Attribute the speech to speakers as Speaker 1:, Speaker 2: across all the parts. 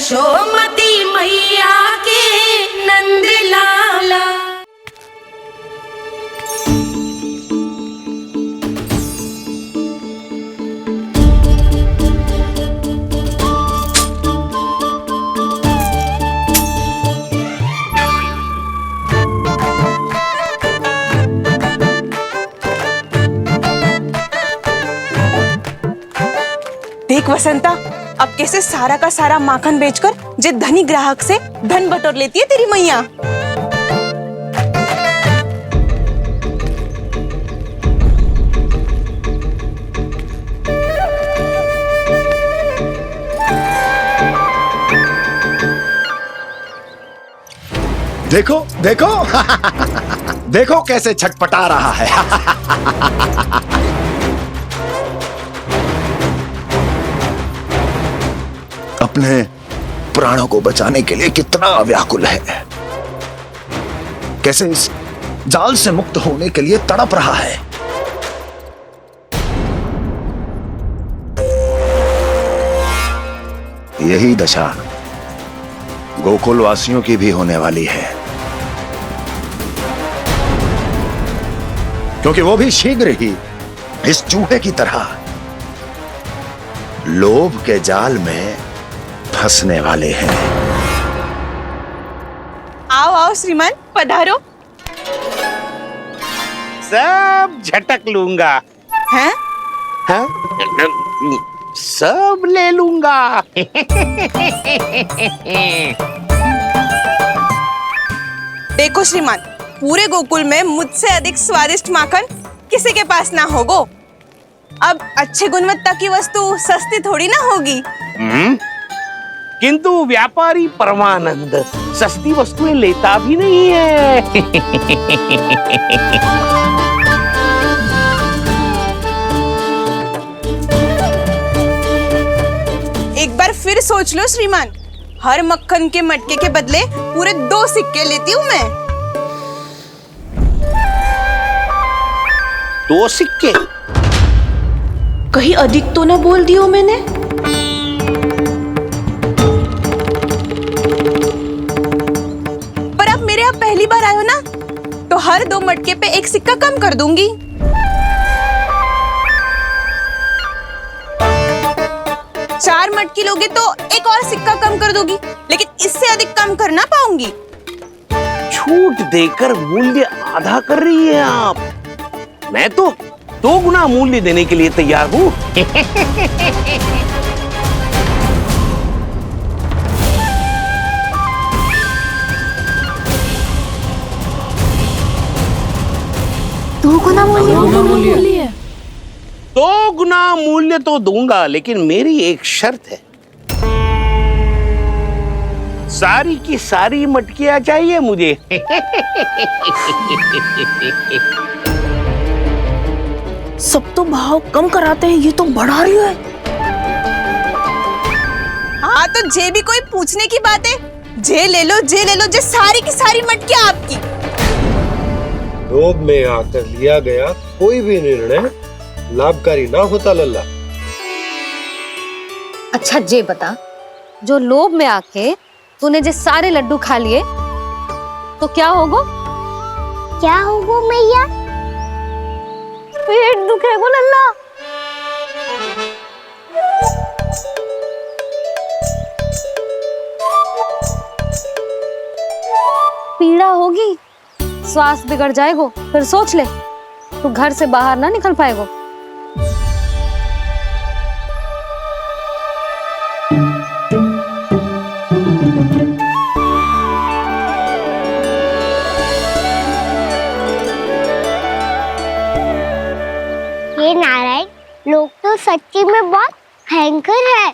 Speaker 1: यशोमती मैया के नंद लाला।
Speaker 2: देख वसंता, अब कैसे सारा का सारा माखन बेचकर जे धनी ग्राहक से धन बटोर लेती है तेरी मैया।
Speaker 3: देखो देखो देखो कैसे छटपटा रहा है। अपने प्राणों को बचाने के लिए कितना व्याकुल है, कैसे इस जाल से मुक्त होने के लिए तड़प रहा है। यही दशा गोकुल वासियों की भी होने वाली है, क्योंकि वो भी शीघ्र ही इस चूहे की तरह लोभ के जाल में फंसने वाले हैं।
Speaker 2: आओ आओ श्रीमान, पधारो।
Speaker 4: सब झटक लूंगा।
Speaker 2: हैं?
Speaker 4: हाँ? सब ले लूंगा।
Speaker 2: देखो श्रीमान, पूरे गोकुल में मुझसे अधिक स्वादिष्ट माखन किसी के पास ना होगो। अब अच्छे गुणवत्ता की वस्तु सस्ती थोड़ी ना होगी।
Speaker 4: किंतु व्यापारी परमानंद सस्ती वस्तुएं लेता भी नहीं है।
Speaker 2: एक बार फिर सोच लो श्रीमान, हर मक्खन के मटके के बदले पूरे 2 सिक्के लेती हूँ मैं।
Speaker 4: 2 सिक्के?
Speaker 1: कहीं अधिक तो ना बोल दियो मैंने?
Speaker 2: पर अब मेरे यहाँ पहली बार आए हो ना, तो हर 2 मटके पे 1 सिक्का कम कर दूंगी। चार मटकी लोगे तो 1 और सिक्का कम कर दूंगी, लेकिन इससे अधिक कम कर ना पाऊंगी।
Speaker 4: छूट देकर मूल्य आधा कर रही है आप। मैं तो 2 गुना मूल्य देने के लिए तैयार हूँ।
Speaker 1: दो गुना मूल्य?
Speaker 4: 2 गुना मूल्य तो दूंगा, लेकिन मेरी एक शर्त है। सारी की सारी मटकियां चाहिए मुझे।
Speaker 1: सब तो भाव कम कराते हैं, ये तो बढ़ा रही है।
Speaker 2: हाँ तो जे भी कोई पूछने की बात है, जे ले लो, जे ले लो, जे सारी की सारी मटकियां आपकी।
Speaker 5: लोभ में आकर लिया गया कोई भी निर्णय लाभकारी ना होता लल्ला।
Speaker 6: अच्छा जे बता, जो लोभ में आके तूने जो सारे लड्डू खा लिए तो क्या होगो?
Speaker 7: क्या होगो मैया?
Speaker 6: पेट दुखेगो लल्ला। पीड़ा होगी, स्वास्थ्य बिगड़ जाएगो। फिर सोच ले, तू घर से बाहर ना निकल पाएगो।
Speaker 7: ये नारायण, लोग तो सच्ची में बहुत भयंकर है।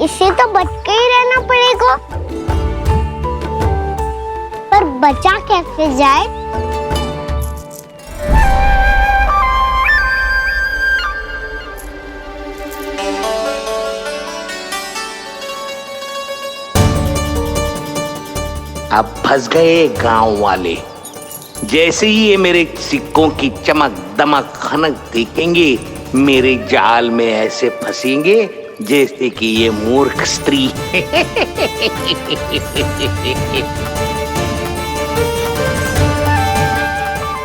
Speaker 7: इससे तो बच के ही रहना पड़ेगा। पर बचा कैसे जाए?
Speaker 4: अब फंस गए गांव वाले। जैसे ही ये मेरे सिक्कों की चमक दमक खनक देखेंगे, मेरे जाल में ऐसे फंसेंगे जैसे कि ये मूर्ख स्त्री।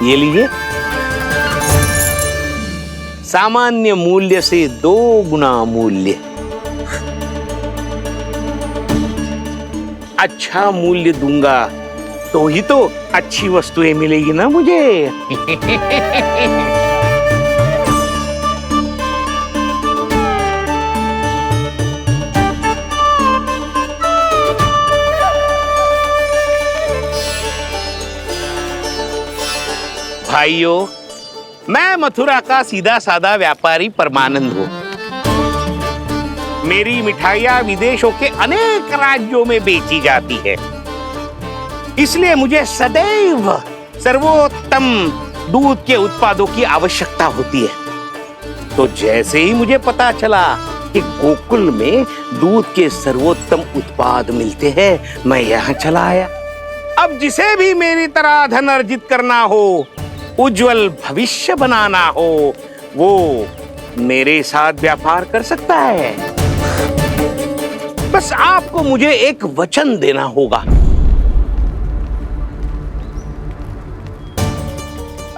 Speaker 4: ये लीजिए, सामान्य मूल्य से 2 गुना मूल्य। अच्छा मूल्य दूंगा तो ही तो अच्छी वस्तुएं मिलेगी ना मुझे। भाइयों, मैं मथुरा का सीधा साधा व्यापारी परमानंद हूं। मेरी मिठाइयां विदेशों के अनेक राज्यों में बेची जाती है, इसलिए मुझे सदैव सर्वोत्तम दूध के उत्पादों की आवश्यकता होती है। तो जैसे ही मुझे पता चला कि गोकुल में दूध के सर्वोत्तम उत्पाद मिलते हैं, मैं यहाँ चला आया। अब जिसे भी मेरी तरह धन अर्जित करना हो, उज्जवल भविष्य बनाना हो, वो मेरे साथ व्यापार कर सकता है। बस आपको मुझे एक वचन देना होगा।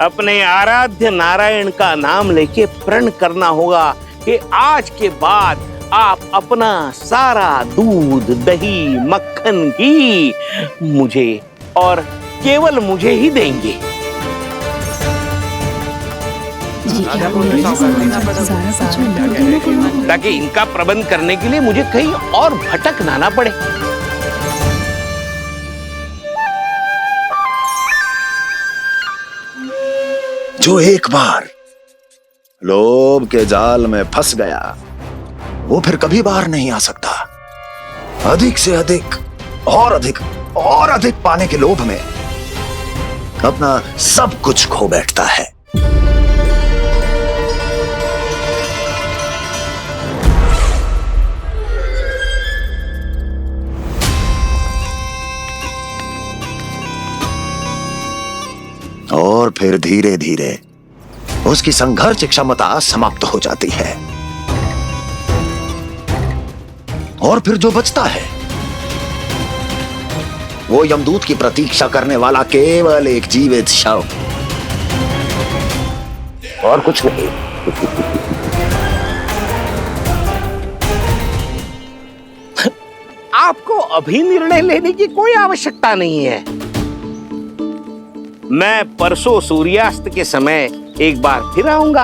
Speaker 4: अपने आराध्य नारायण का नाम लेके प्रण करना होगा कि आज के बाद आप अपना सारा दूध, दही, मक्खन, घी मुझे और केवल मुझे ही देंगे। ताकि इनका प्रबंध करने के लिए मुझे कहीं और भटकना ना पड़े।
Speaker 3: जो एक बार लोभ के जाल में फंस गया, वो फिर कभी बाहर नहीं आ सकता। अधिक से अधिक और अधिक और अधिक पाने के लोभ में अपना सब कुछ खो बैठता है। और फिर धीरे धीरे उसकी संघर्ष क्षमता समाप्त हो जाती है, और फिर जो बचता है वो यमदूत की प्रतीक्षा करने वाला केवल एक जीवित शव, और कुछ नहीं।
Speaker 4: आपको अभी निर्णय लेने की कोई आवश्यकता नहीं है। मैं परसों सूर्यास्त के समय एक बार फिर आऊंगा,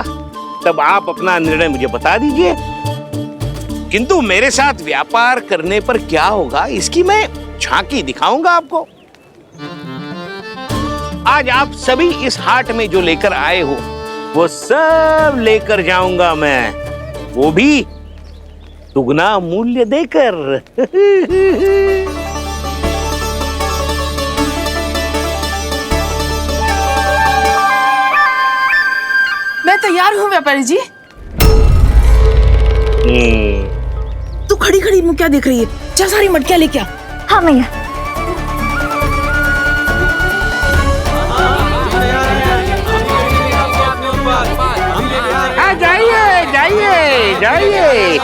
Speaker 4: तब आप अपना निर्णय मुझे बता दीजिए। किंतु मेरे साथ व्यापार करने पर क्या होगा, इसकी मैं झांकी दिखाऊंगा आपको। आज आप सभी इस हाट में जो लेकर आए हो, वो सब लेकर जाऊंगा मैं, वो भी दुगना मूल्य देकर।
Speaker 1: मैं तैयार हूँ व्यापारी जी। तू खड़ी खड़ी मुँह क्या देख रही है? जा सारी मटकियाँ लेके आ।
Speaker 6: हाँ मैया।
Speaker 4: हाँ, जाइए जाइए जाइए।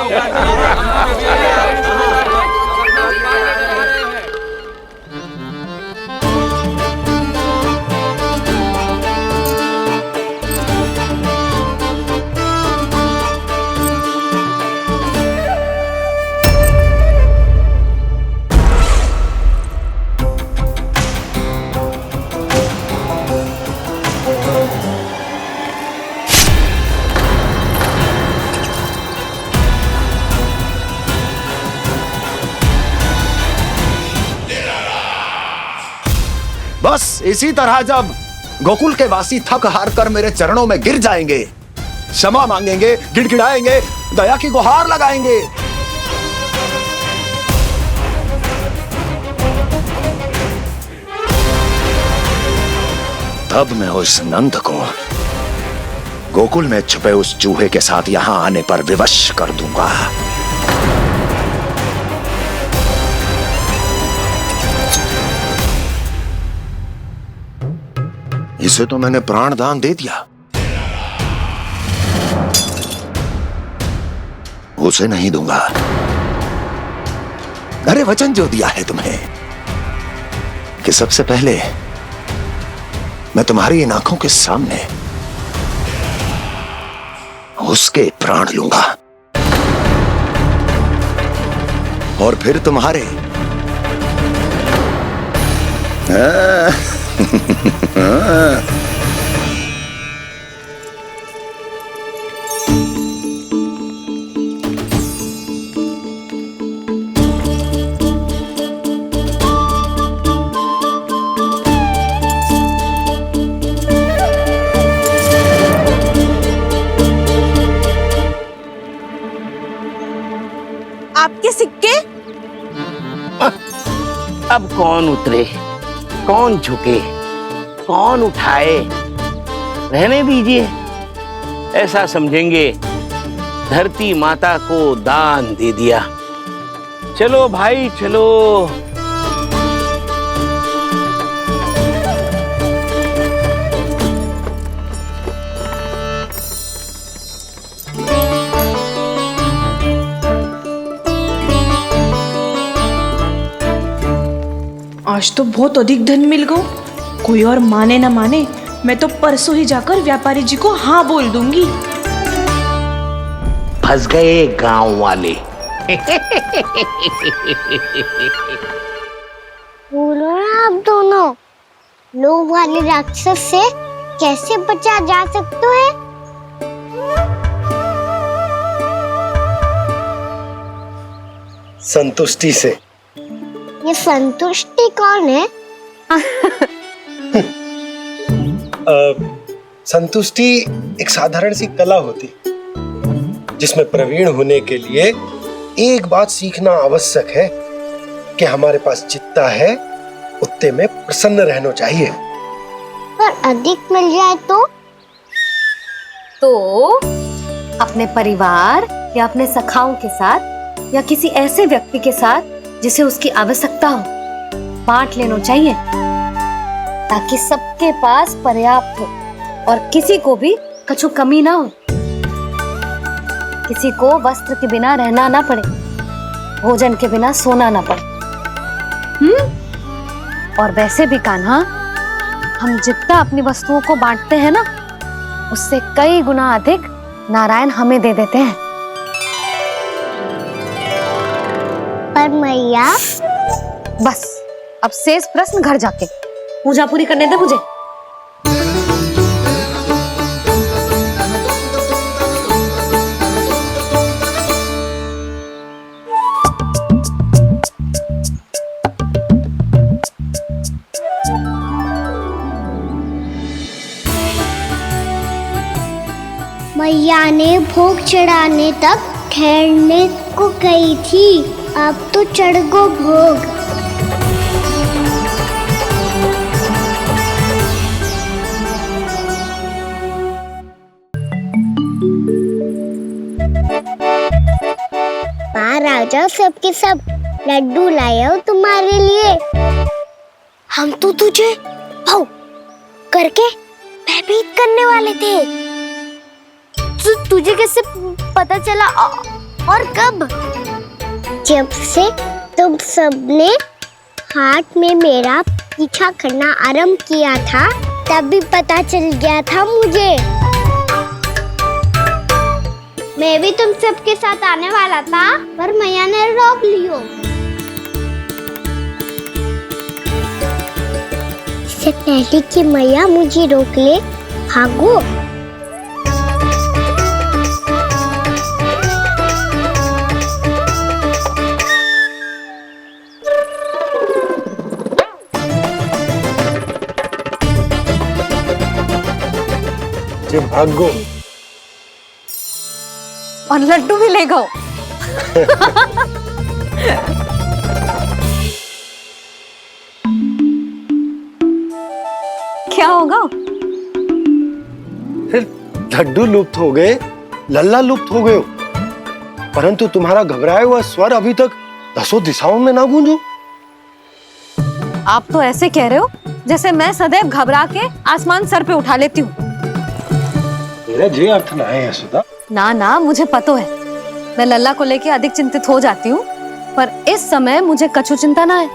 Speaker 3: बस इसी तरह जब गोकुल के वासी थक हार कर मेरे चरणों में गिर जाएंगे, क्षमा मांगेंगे, गिड़गिड़ाएंगे, दया की गुहार लगाएंगे, तब मैं उस नंद को गोकुल में छुपे उस चूहे के साथ यहां आने पर विवश कर दूंगा। इसे तो मैंने प्राण दान दे दिया, उसे नहीं दूंगा। अरे वचन जो दिया है तुम्हें कि सबसे पहले मैं तुम्हारी इन आंखों के सामने उसके प्राण लूंगा और फिर तुम्हारे
Speaker 2: आपके सिक्के?
Speaker 4: अब कौन उतरे, कौन झुके, कौन उठाए? रहने दीजिए, ऐसा समझेंगे धरती माता को दान दे दिया। चलो भाई चलो।
Speaker 1: आज तो बहुत अधिक धन मिल गया। कोई और माने ना माने, मैं तो परसों ही जाकर व्यापारी जी को हाँ बोल दूंगी।
Speaker 4: फंस गए गांव वाले।
Speaker 7: बोलो ना आप दोनों, लोभ वाले राक्षस से कैसे बचा जा सकता है?
Speaker 5: संतुष्टि से।
Speaker 7: ये संतुष्टि कौन है?
Speaker 5: संतुष्टि एक साधारण सी कला होती जिसमें प्रवीण होने के लिए एक बात सीखना आवश्यक है कि हमारे पास जितना है उतने में प्रसन्न रहना चाहिए।
Speaker 7: पर अधिक मिल जाए
Speaker 6: तो अपने परिवार या अपने सखाओं के साथ या किसी ऐसे व्यक्ति के साथ जिसे उसकी आवश्यकता हो बांट लेना चाहिए, ताकि सबके पास पर्याप्त हो और किसी को भी कछु कमी ना हो, किसी को वस्त्र के बिना रहना ना पड़े, भोजन के बिना सोना ना पड़े। और वैसे भी कान्हा, हम जितना अपनी वस्तुओं को बांटते हैं ना, उससे कई गुना अधिक नारायण हमें दे देते हैं।
Speaker 7: पर मैया,
Speaker 6: बस अब शेष प्रश्न घर जाके पूजा पूरी करने दे मुझे।
Speaker 7: मैया ने भोग चढ़ाने तक ठहरने को कही थी, अब तो चढ़ गो भोग। बाहर आ जाओ, सबके सब लड्डू लाए हो तुम्हारे लिए। हम तो तुझे भाव करके भयभीत करने वाले थे। तुझे कैसे पता चला और कब? जब से तुम सबने हाथ में मेरा पीछा करना आरंभ किया था, तभी पता चल गया था मुझे। मैं भी तुम सबके साथ आने वाला था, पर मैया ने रोक लियो। इससे पहले कि मैया मुझे रोक ले, भागो।
Speaker 5: भागो
Speaker 6: और लड्डू भी ले गओ। क्या होगा?
Speaker 5: लड्डू लुप्त हो गए, लल्ला लुप्त हो गए, परंतु तुम्हारा घबराया हुआ स्वर अभी तक 10 दिशाओं में ना गूंजो।
Speaker 6: आप तो ऐसे कह रहे हो जैसे मैं सदैव घबरा के आसमान सर पे उठा लेती हूँ।
Speaker 5: मेरा जे अर्थ ना है यशोदा।
Speaker 6: ना ना, मुझे पता है। मैं लल्ला को लेके अधिक चिंतित हो जाती हूँ, पर इस समय मुझे कछु चिंता ना है,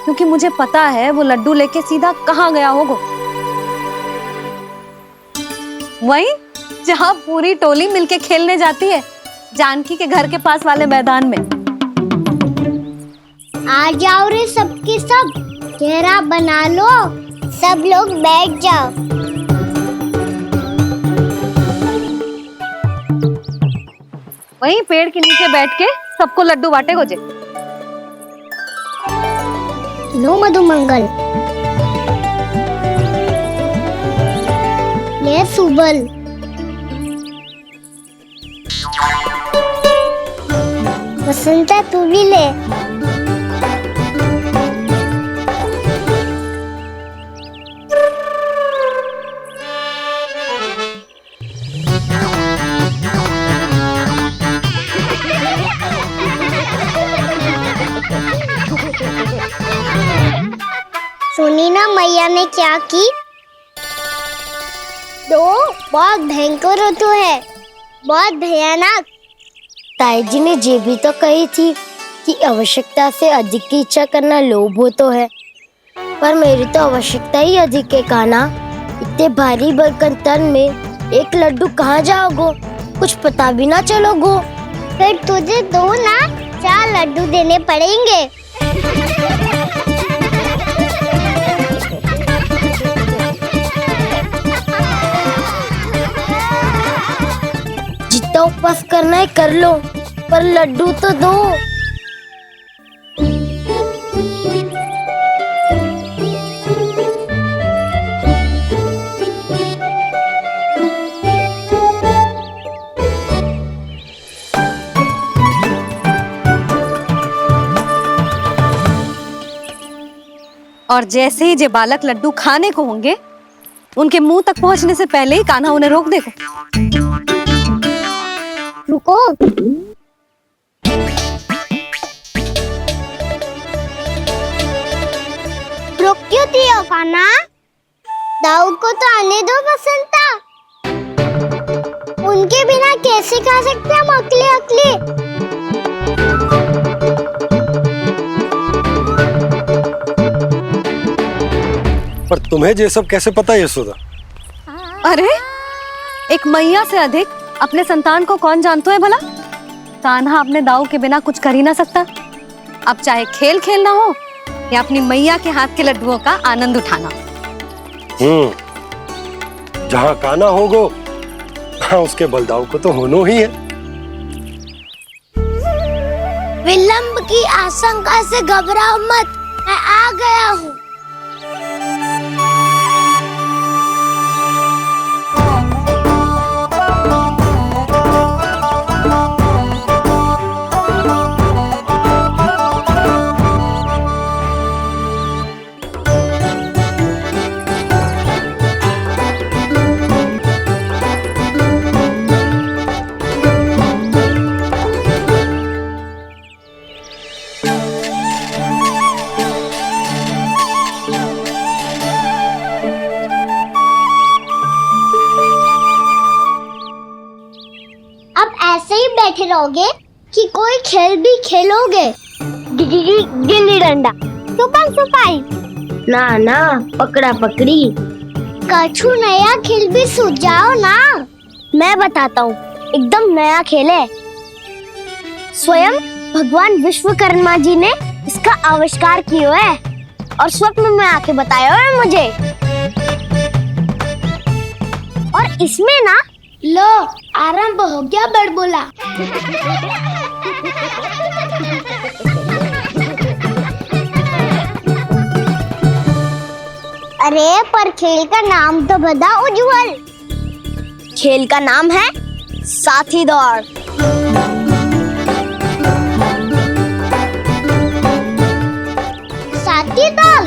Speaker 6: क्योंकि मुझे पता है वो लड्डू लेके सीधा कहाँ गया होगा। वहीं जहाँ पूरी टोली मिलके खेलने जाती है, जानकी के घर के पास वाले मैदान में।
Speaker 7: आ जाओ रे सबके सब, घेरा बना लो, सब लोग बैठ जाओ।
Speaker 6: वहीं पेड़ के नीचे बैठ के सबको लड्डू बांटे गोजे।
Speaker 7: लो मधुमंगल, ले सुबल, बसंता तू भी ले। सुनी ना मैया ने क्या की? तो बहुत भयंकर ऋतु है, बहुत भयानक। ताई जी ने ये भी तो कही थी कि आवश्यकता से अधिक की इच्छा करना लोभ हो तो है, पर मेरी तो आवश्यकता ही अधिक है कान्हा। इतने भारी बर्तन तन में एक लड्डू कहाँ जाओगो, कुछ पता भी ना चलोगो। फिर तुझे 2 ना 4 लड्डू देने पड़ेंगे। जितना उपवास करना है कर लो, पर लड्डू तो दो।
Speaker 6: और जैसे ही जे बालक लड्डू खाने को होंगे, उनके मुंह तक पहुंचने से पहले ही कान्हा उन्हें रोक देगा।
Speaker 7: रुको, रुक क्यों दियो कान्हा? दाऊ को तो आने दो बसंता। उनके बिना कैसे खा सकते हम अकेले अकेले?
Speaker 5: पर तुम्हें ये सब कैसे पता यशोदा?
Speaker 6: अरे, एक मैया से अधिक अपने संतान को कौन जानता है भला? कान्हा अपने दाऊ के बिना कुछ कर ही ना सकता। अब चाहे खेल खेलना हो या अपनी मैया के हाथ के लड्डुओं का आनंद उठाना।
Speaker 5: जहाँ कान्हा होगो, हाँ उसके बलदाऊ को तो होनो ही है।
Speaker 7: विलंब की आशंका से घबराओ मत, मैं आ गया हूँ। बैठे रहोगे कि कोई खेल भी खेलोगे? गिल्ली डंडा, छुपन छुपाई, ना ना पकड़ा पकड़ी, कछु नया खेल भी सुझाओ ना। मैं बताता हूँ, एकदम नया खेल है। स्वयं भगवान विश्वकर्मा जी ने इसका आविष्कार किया है और स्वप्न में आके बताया है मुझे। और इसमें ना, लो आरंभ हो गया बड़बोला। अरे पर खेल का नाम तो बता उज्जवल। खेल का नाम है साथी दौड़। साथी दौड़?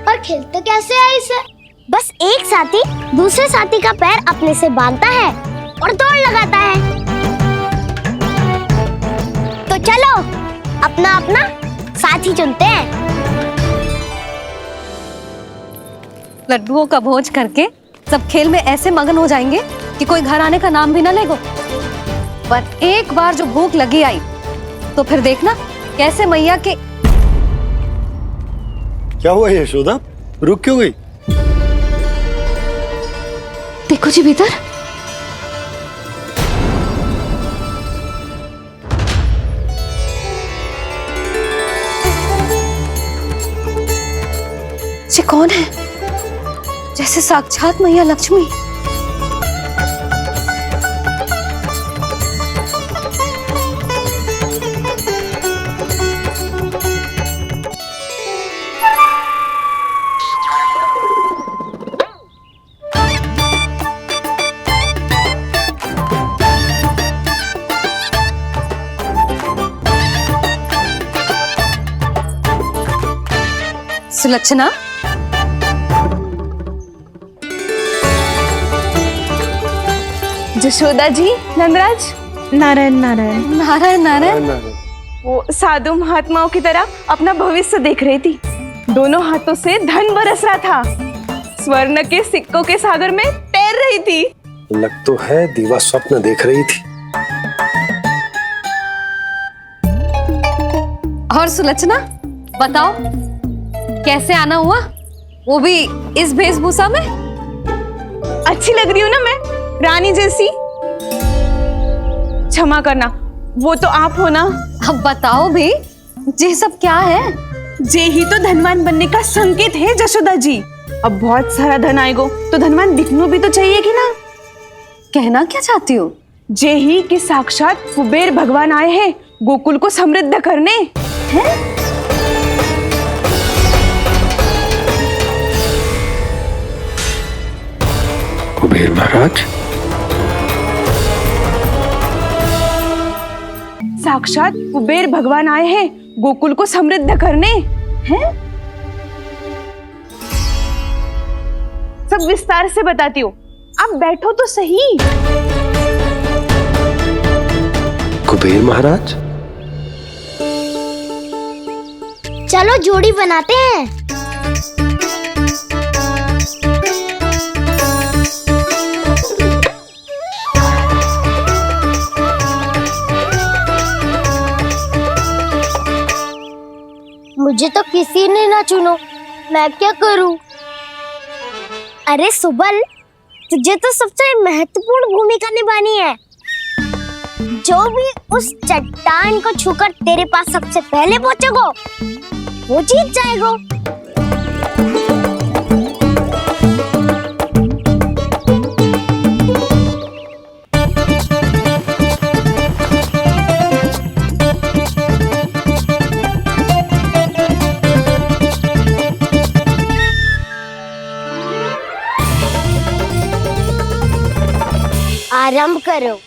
Speaker 7: पर खेलते कैसे है इसे? बस एक साथी दूसरे साथी का पैर अपने से बांधता है और दौड़ लगाता है। तो चलो अपना अपना साथी चुनते हैं।
Speaker 6: लड्डुओं का भोज करके सब खेल में ऐसे मगन हो जाएंगे कि कोई घर आने का नाम भी ना लेगो। पर एक बार जो भूख लगी आई तो फिर देखना कैसे मैया के।
Speaker 5: क्या हुआ यशोदा, रुक क्यों गई?
Speaker 6: देखो जी भीतर। ये कौन है? जैसे साक्षात मैया लक्ष्मी। सुलक्षणा,
Speaker 2: जशोदा जी, नंदराज।
Speaker 1: नारायण नारायण।
Speaker 6: नारायण नारायण।
Speaker 2: वो साधु महात्माओं की तरह अपना भविष्य देख रही थी। दोनों हाथों से धन बरस रहा था। स्वर्ण के सिक्कों के सागर में तैर रही थी।
Speaker 5: लग तो है दीवा स्वप्न देख रही थी।
Speaker 6: और सुलक्षणा बताओ, कैसे आना हुआ, वो भी इस वेशभूषा में?
Speaker 2: अच्छी लग रही हूँ ना मैं, रानी जैसी? क्षमा करना, वो तो आप हो ना।
Speaker 6: अब बताओ भी, ये सब क्या है?
Speaker 2: जे ही तो धनवान बनने का संकेत है जशोदा जी। अब बहुत सारा धन आएगा तो धनवान दिखना भी तो चाहिए कि ना।
Speaker 6: कहना क्या चाहती हो?
Speaker 2: जे ही कि साक्षात कुबेर भगवान आए हैं गोकुल को समृद्ध करने। हैं?
Speaker 5: कुबेर महाराज?
Speaker 2: साक्षात कुबेर भगवान आए हैं गोकुल को समृद्ध करने। हैं? सब विस्तार से बताती हूँ, आप बैठो तो सही।
Speaker 5: कुबेर महाराज?
Speaker 7: चलो जोड़ी बनाते हैं। मुझे तो किसी ने ना चुनो, मैं क्या करूं? अरे सुबल, तुझे तो सबसे महत्वपूर्ण भूमिका निभानी है। जो भी उस चट्टान को छूकर तेरे पास सबसे पहले पहुंचेगा वो जीत जाएगा। आरंभ करो।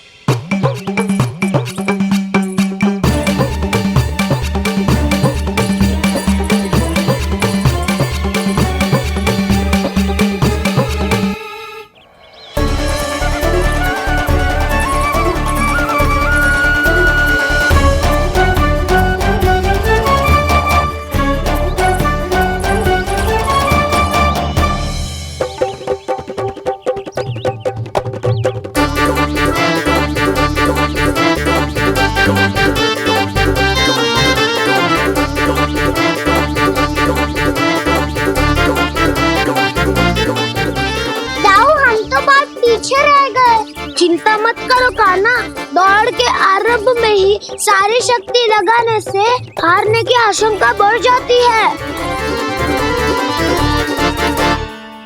Speaker 7: चिंता मत करो कान्हा, दौड़ के आरंभ में ही सारी शक्ति लगाने से हारने की आशंका बढ़ जाती है।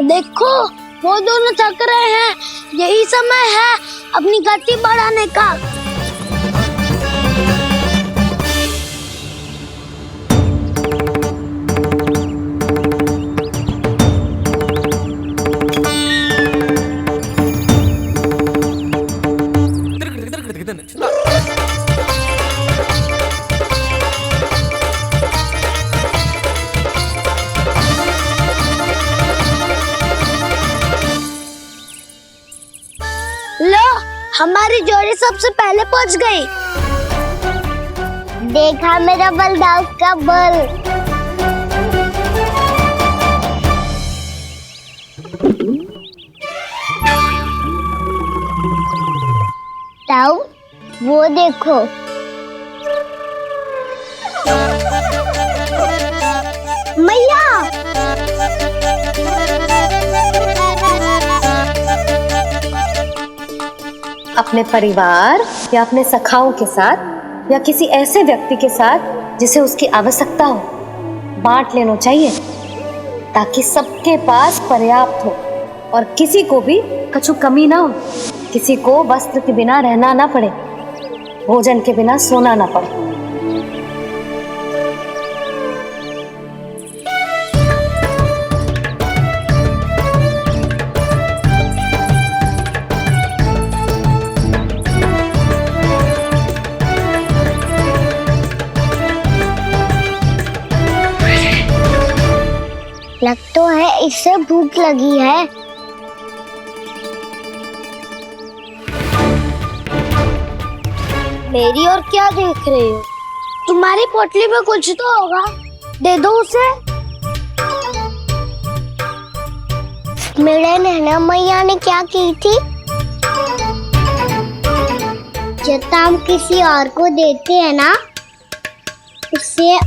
Speaker 7: देखो वो दोनों थक रहे हैं, यही समय है अपनी गति बढ़ाने का। लो, हमारी जोड़ी सबसे पहले पहुंच गई। देखा मेरा बलदाव का बल। दाऊ, वो देखो। मैया,
Speaker 6: अपने परिवार या अपने सखाओं के साथ या किसी ऐसे व्यक्ति के साथ जिसे उसकी आवश्यकता हो बांट लेना चाहिए, ताकि सबके पास पर्याप्त हो और किसी को भी कछु कमी ना हो, किसी को वस्त्र के बिना रहना ना पड़े, भोजन के बिना सोना ना पड़े।
Speaker 7: लग तो है इससे भूख लगी है। मेरी और क्या देख रहे हो? तुम्हारी पोटली में कुछ तो होगा, दे दो उसे। मेरे नैना मैया ने क्या की थी? जब हम किसी और को देते हैं ना, उससे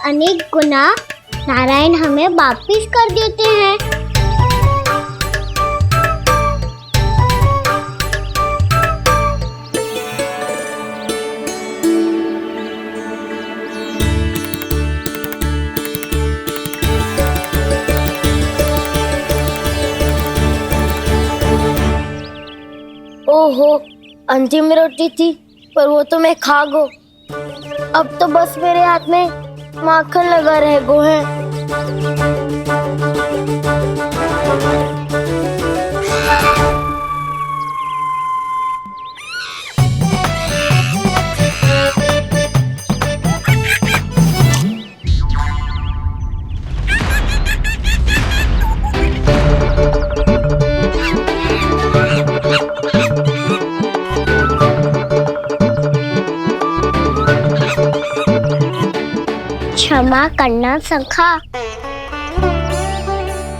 Speaker 7: अनेक गुना नारायण हमें वापिस कर देते हैं।
Speaker 8: ओहो, अंतिम रोटी थी, पर वो तो मैं खा गो। अब तो बस मेरे हाथ में माखन लगा रह गो है।
Speaker 7: क्षमा करना सखा,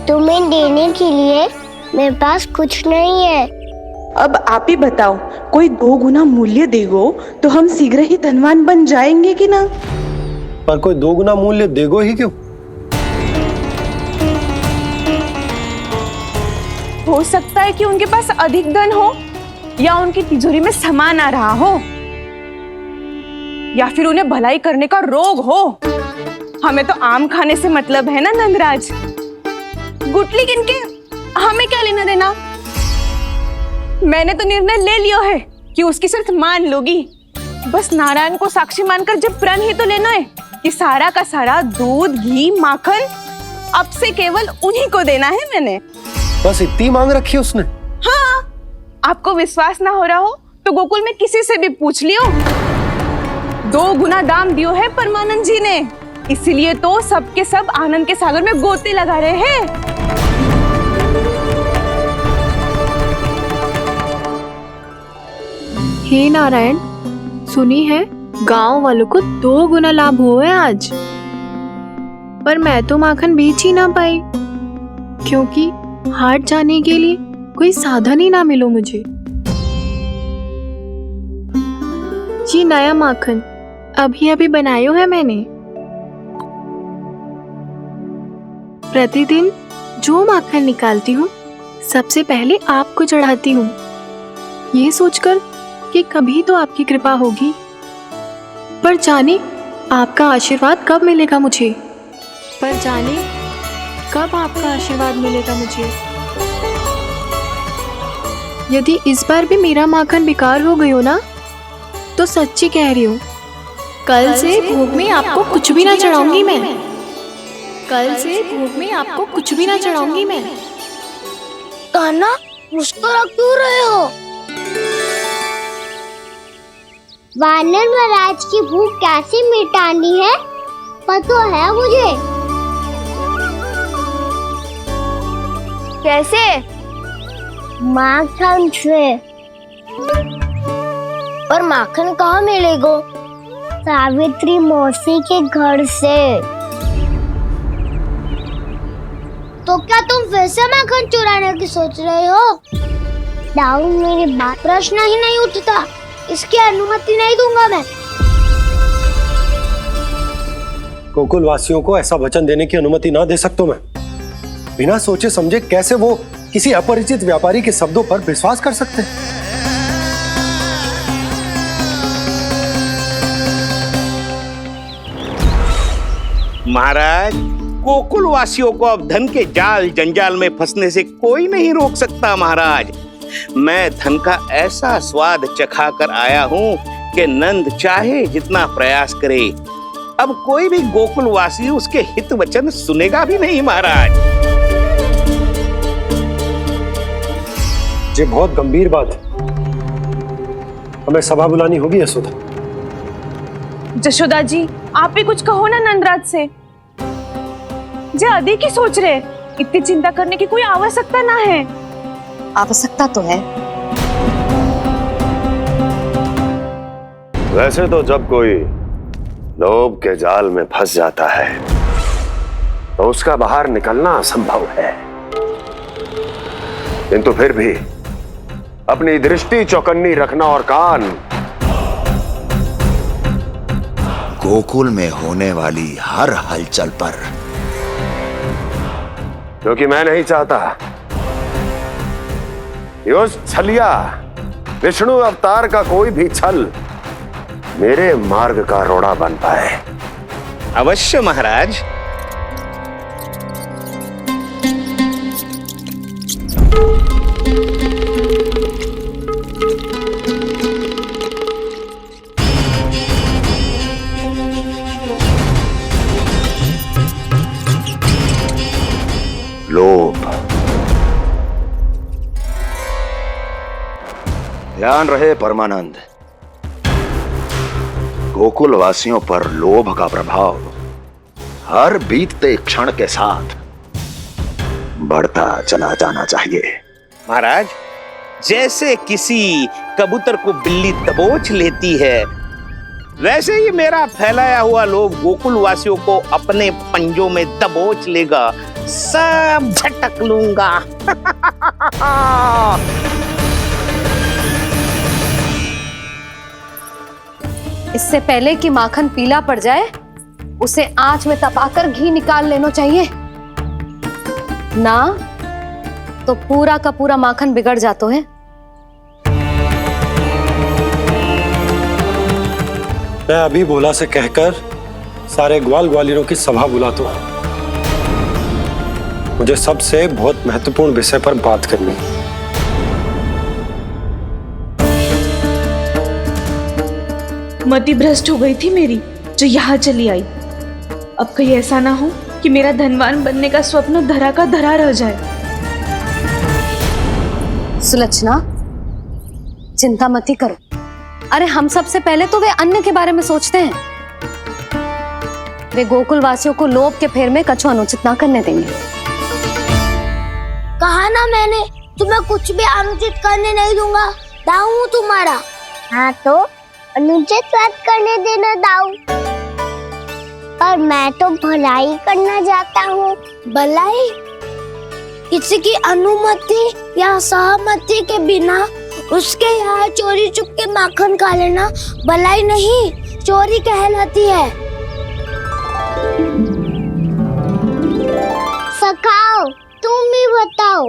Speaker 7: तुम्हें देने के लिए मेरे पास कुछ नहीं है।
Speaker 1: अब आप ही बताओ, कोई 2 गुना मूल्य देगो तो हम शीघ्र ही धनवान बन जाएंगे कि ना?
Speaker 5: पर कोई 2 गुना मूल्य देगो ही क्यों?
Speaker 2: हो सकता है कि उनके पास अधिक धन हो, या उनकी तिजोरी में सामान आ रहा हो, या फिर उन्हें भलाई करने का रोग हो। हमें तो आम खाने से मतलब है ना नंदराज। गुटली किनके, हमें क्या लेना देना। मैंने तो निर्णय ले लिया है कि उसकी सिर्फ मान लोगी। बस नारायण को साक्षी मानकर जब प्रण ही तो लेना है कि सारा का सारा दूध, घी, माखन अब से केवल उन्हीं को देना है मैंने।
Speaker 5: बस इतनी मांग रखी है उसने?
Speaker 2: हाँ, आपको विश्वास ना हो रहा हो तो गोकुल में किसी से भी पूछ लियो। 2 गुना दाम दियो है परमानंद जी ने, इसलिए तो सबके सब आनंद के सागर में गोते लगा रहे हैं।
Speaker 9: हे नारायण, सुनी है गांव वालों को 2 गुना लाभ हुआ है आज, पर मैं तो माखन बेच ही ना पाई, क्योंकि हाट जाने के लिए कोई साधन ही ना मिलो मुझे। जी नया माखन अभी अभी बनायो है मैंने। प्रतिदिन जो माखन निकालती हूँ सबसे पहले आपको चढ़ाती हूँ, ये सोचकर कि कभी तो आपकी कृपा होगी। पर जाने आपका आशीर्वाद कब मिलेगा मुझे, पर जाने कब आपका आशीर्वाद मिलेगा मुझे। यदि इस बार भी मेरा माखन बेकार हो गई हो ना, तो सच्ची कह रही हूँ, कल से भोग में आपको कुछ भी ना चढ़ाऊंगी मैं। कल से भोग में आपको कुछ भी ना चढ़ाऊंगी मैं।
Speaker 8: कान्हा, मुस्कुरा क्यों रहे हो?
Speaker 7: वानर महाराज की भूख कैसे मिटानी है पता है मुझे।
Speaker 8: कैसे?
Speaker 7: माखन से।
Speaker 8: और माखन कहाँ मिलेगा?
Speaker 7: सावित्री मौसी के घर से। तो क्या तुम फिर से माखन चुराने की सोच रहे हो? दाऊ, मेरी बात प्रश्न ही नहीं उठता।
Speaker 8: इसकी अनुमति नहीं दूंगा मैं।
Speaker 5: गोकुल वासियों को ऐसा वचन देने की अनुमति ना दे सकता मैं। बिना सोचे समझे कैसे वो किसी अपरिचित व्यापारी के शब्दों पर विश्वास कर सकते हैं?
Speaker 4: महाराज, गोकुल वासियों को अब धन के जाल जंजाल में फंसने से कोई नहीं रोक सकता। महाराज, मैं धन का ऐसा स्वाद चखा कर आया हूँ कि नंद चाहे जितना प्रयास करे, अब कोई भी गोकुल वासी उसके हित वचन सुनेगा भी नहीं। महाराज,
Speaker 5: ये बहुत गंभीर बात है। हमें सभा बुलानी होगी यशोदा।
Speaker 2: जशोदा जी, आप भी कुछ कहो ना नंदराज से। जे अधिक ही सोच रहे, इतनी चिंता करने की कोई आवश्यकता ना है।
Speaker 6: आवश्यकता तो है।
Speaker 3: वैसे तो जब कोई लोभ के जाल में फंस जाता है तो उसका बाहर निकलना असंभव है, किंतु फिर भी अपनी दृष्टि चौकन्नी रखना और कान गोकुल में होने वाली हर हलचल पर, क्योंकि मैं नहीं चाहता कि उस छलिया विष्णु अवतार का कोई भी छल मेरे मार्ग का रोड़ा बन पाए।
Speaker 4: अवश्य महाराज।
Speaker 3: लोभ, ध्यान रहे परमानंद, गोकुल वासियों पर लोभ का प्रभाव हर बीतते क्षण के साथ बढ़ता चला जाना चाहिए।
Speaker 4: महाराज, जैसे किसी कबूतर को बिल्ली दबोच लेती है, वैसे ही मेरा फैलाया हुआ लोभ गोकुल वासियों को अपने पंजों में दबोच लेगा। सब झटक लूंगा।
Speaker 6: इससे पहले कि माखन पीला पड़ जाए, उसे आंच में तपाकर घी निकाल लेना चाहिए ना, तो पूरा का पूरा माखन बिगड़ जाता है।
Speaker 5: मैं अभी भोला से कहकर सारे ग्वाल ग्वालियरों की सभा बुलाता हूं। मुझे सबसे बहुत महत्वपूर्ण विषय पर बात करनी है।
Speaker 1: मति भ्रष्ट हो गई थी मेरी, जो यहाँ चली आई। अब कहीं ऐसा ना हो कि मेरा धनवान बनने का स्वप्न धरा का धरा रह जाए।
Speaker 6: सुलक्षणा, चिंता मत ही करो। अरे हम सबसे पहले तो वे अन्न के बारे में सोचते हैं। वे गोकुल वासियों को लोभ के फेर में कछु अनुचित ना करने देंगे।
Speaker 8: कहा ना मैंने, तुम्हें कुछ भी अनुचित करने नहीं दूंगा। दाऊ हूँ तुम्हारा।
Speaker 7: हाँ तो अनुचित बात करने देना दाऊ। पर मैं तो भलाई करना चाहता हूँ।
Speaker 8: भलाई? किसी की अनुमति या सहमति के बिना उसके यहाँ चोरी चुप के माखन खा लेना भलाई नहीं, चोरी कहलाती है।
Speaker 7: सखाओ, तुम ही बताओ,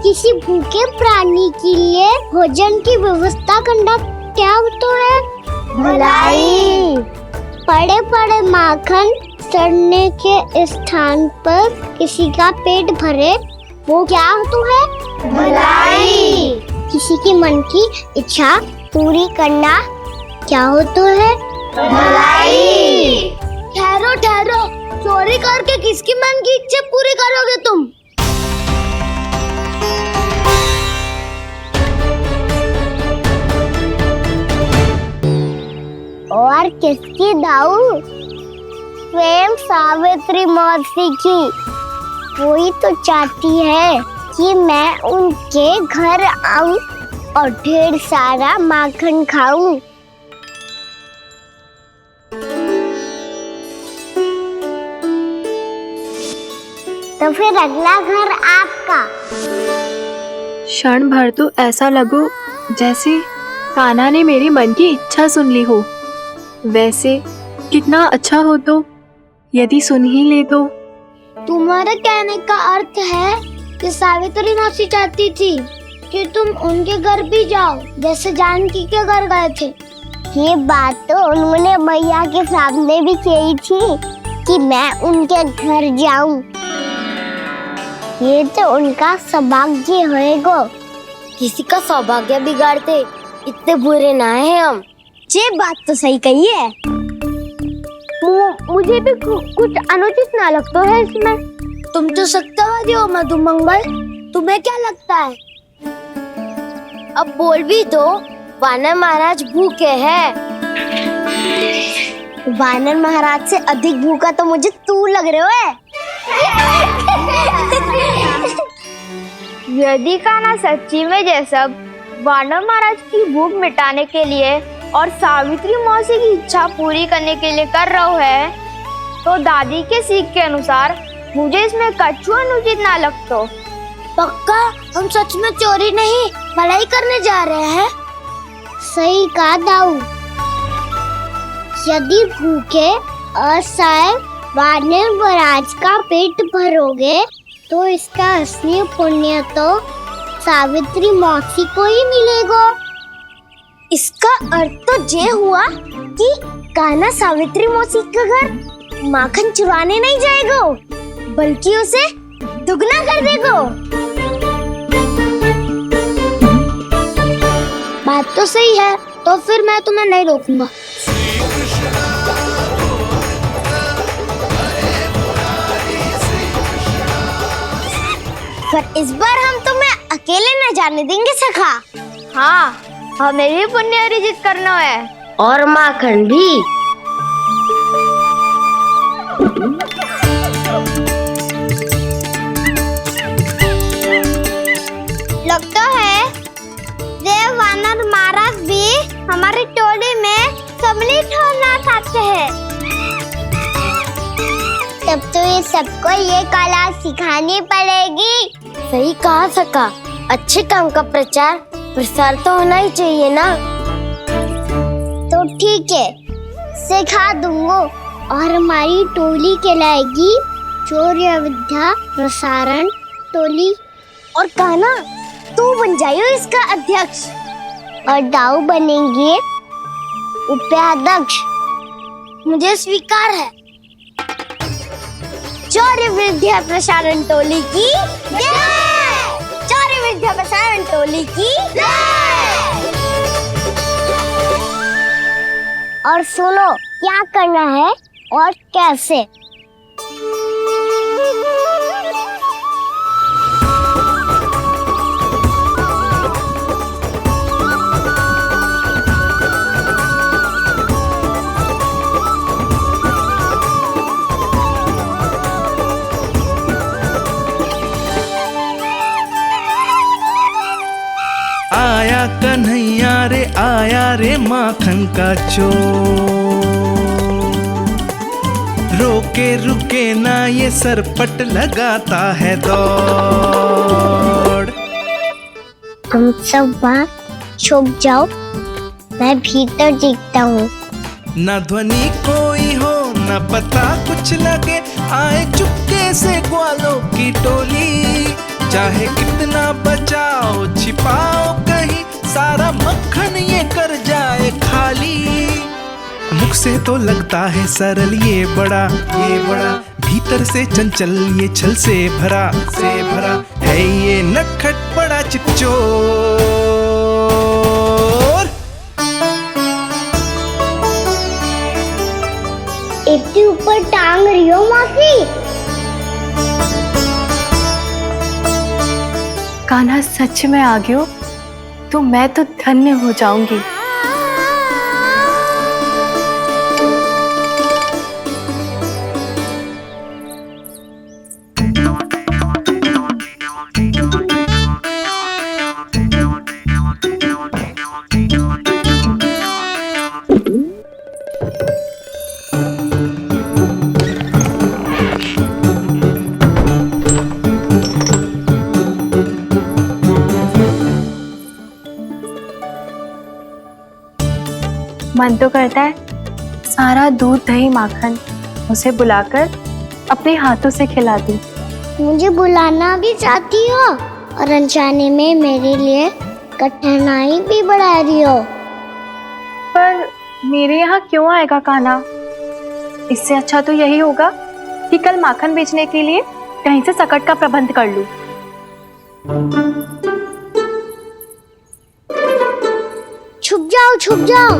Speaker 7: किसी भूखे प्राणी के लिए भोजन की व्यवस्था करना क्या तो है? भलाई। पड़े पड़े माखन सड़ने के स्थान पर किसी का पेट भरे, वो क्या तो है? भलाई। किसी के मन की इच्छा पूरी करना क्या हो तो है? भलाई।
Speaker 8: ठहरो ठहरो, चोरी करके किसकी मन की इच्छा पूरी करोगे तुम?
Speaker 7: और किसकी दाऊ? स्वयं सावित्री मौसी की। वही तो चाहती है कि मैं उनके घर आऊं और ढेर सारा माखन खाऊं। तो फिर अगला घर आपका।
Speaker 9: क्षण भर तो ऐसा लगो जैसे कान्हा ने मेरे मन की इच्छा सुन ली हो। वैसे कितना अच्छा हो तो यदि सुन ही ले तो।
Speaker 8: तुम्हारे कहने का अर्थ है कि सावित्री मौसी चाहती थी कि तुम उनके घर भी जाओ, जैसे जानकी के घर गए थे।
Speaker 7: ये बात तो उन्होंने भैया के सामने भी कही थी कि मैं उनके घर जाऊं। ये तो उनका सौभाग्य होएगा।
Speaker 8: किसी का सौभाग्य बिगाड़ते इतने बुरे ना है हम।
Speaker 7: ये बात तो सही कही है। मुझे भी कुछ अनुचित ना लगता है इसमें।
Speaker 8: तुम तो सत्यवादी हो मधुमंगल, तुम्हें क्या लगता है? अब बोल भी दो, वानर महाराज भूखे हैं।
Speaker 7: वानर महाराज से अधिक भूखा तो मुझे तू लग रहे हो।
Speaker 10: यदि कान्हा सच्ची में जैसा वानर महाराज की भूख मिटाने के लिए और सावित्री मौसी की इच्छा पूरी करने के लिए कर रहा है, तो दादी के सीख के अनुसार मुझे इसमें कछु अनुचित ना लगता।
Speaker 8: पक्का हम सच में चोरी नहीं भलाई करने जा रहे हैं।
Speaker 7: सही कहा दाऊ। यदि भूखे असहाय वानर महाराज का पेट भरोगे तो इसका असली पुण्य तो सावित्री मौसी को ही मिलेगा।
Speaker 8: इसका अर्थ तो ये हुआ कि कान्हा सावित्री मौसी के घर माखन चुराने नहीं जाएगा, बल्कि उसे दुगना कर देगा। बात तो सही है, तो फिर मैं तुम्हें नहीं रोकूंगा। पर इस बार हम तुम्हें अकेले न जाने देंगे सखा।
Speaker 10: हाँ, हमें भी पुण्य अर्जित करना है
Speaker 8: और माखन भी।
Speaker 7: लगता है देव वानर महाराज भी हमारी टोली में सम्मिलित होना चाहते हैं। तब तो ये सबको ये कला सिखानी पड़ेगी।
Speaker 8: सही कहा सका, अच्छे काम का प्रचार प्रसार तो होना ही चाहिए ना।
Speaker 7: तो ठीक है, सिखा दूंगा और हमारी टोली कहलाएगी चौर्य विद्या प्रसारण टोली।
Speaker 8: और कान्हा तू बन जाइयो इसका अध्यक्ष
Speaker 7: और दाऊ बनेंगे उपाध्यक्ष।
Speaker 8: मुझे स्वीकार है। चौर्य विद्या प्रसारण टोली की जय! चौर्य विद्या प्रसारण टोली की जय!
Speaker 7: और सुनो क्या करना है और कैसे।
Speaker 11: आया कन्हैया रे आया रे माखन का चोर, रोके रुके ना ये सरपट लगाता है दौड़।
Speaker 7: तुम सब बाहर छुप जाओ, मैं भीतर देखता हूँ।
Speaker 11: न ध्वनि कोई हो न पता कुछ लगे, आए चुपके से ग्वालों की टोली। चाहे कितना बचाओ छिपाओ कहीं, सारा मक्खन ये कर जाए खाली। मुख से तो लगता है सरल ये बड़ा भीतर से चंचल ये छल से भरा है ये नटखट बड़ा चिपचोर।
Speaker 7: इतने ऊपर टांग रही हो मौसी।
Speaker 9: कान्हा सच में आ गयो तो मैं तो धन्य हो जाऊंगी। मन तो करता है सारा दूध दही माखन उसे बुलाकर अपने हाथों से खिला दूं।
Speaker 7: मुझे बुलाना भी चाहती हो और अनजाने में मेरे लिए कठिनाई भी बढ़ा रही हो।
Speaker 9: पर मेरे यहाँ क्यों आएगा कान्हा? इससे अच्छा तो यही होगा कि कल माखन बेचने के लिए कहीं से सकट का प्रबंध कर लूं।
Speaker 7: छुप जाओ छुप जाओ।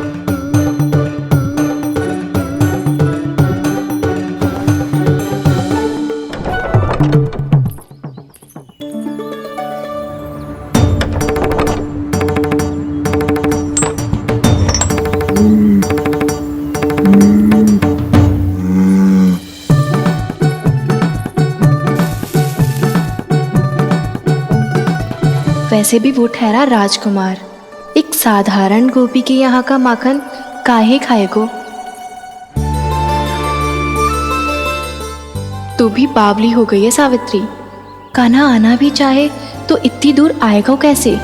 Speaker 12: वैसे भी वो ठहरा राजकुमार, एक साधारण गोपी के यहाँ का माखन काहे खाएगो। तू भी बावली हो गई है सावित्री। कान्हा आना भी चाहे तो इतनी दूर आएगा कैसे?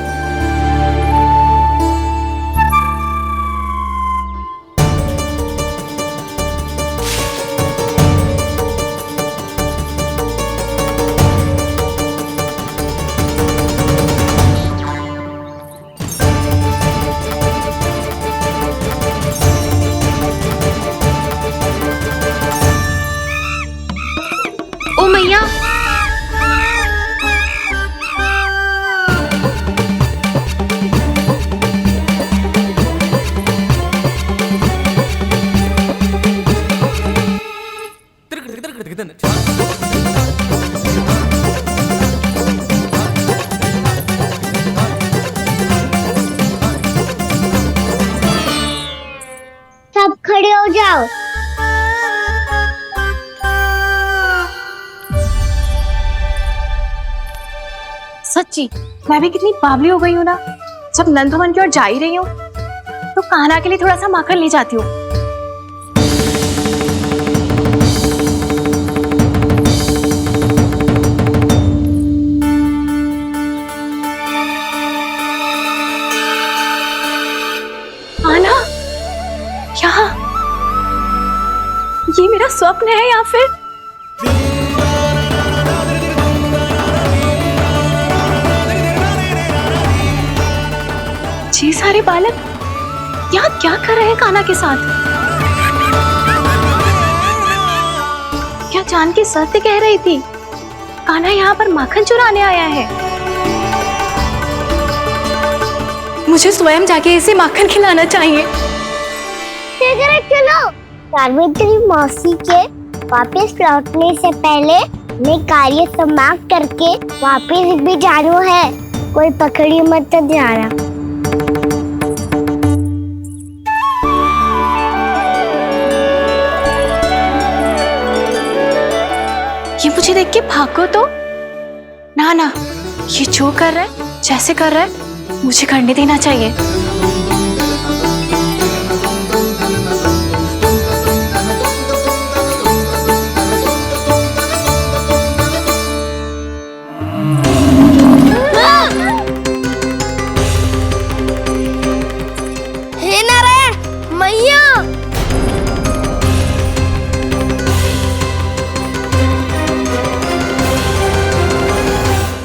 Speaker 12: ओ मैया,
Speaker 7: सब खड़े हो जाओ।
Speaker 9: सच्ची मैं भी कितनी बावली हो गई हूँ ना। जब नंद भवन की ओर जा ही रही हूँ तो कान्हा के लिए थोड़ा सा माखन ले जाती हूँ। कान्हा, यहाँ ये मेरा स्वप्न है या फिर ये सारे बालक यहाँ क्या कर रहे हैं कान्हा के साथ? क्या जानकी सत्य कह रही थी? कान्हा यहाँ पर माखन चुराने आया है। मुझे स्वयं जाके इसे माखन खिलाना चाहिए।
Speaker 7: चलो, सावित्री मौसी के वापस लौटने से पहले मैं कार्य समाप्त करके वापस भी जाना है। कोई पकड़ी मत जाना।
Speaker 9: ये मुझे देख के भागो तो ना, ये जो कर रहा है, जैसे कर रहा है, मुझे करने देना चाहिए।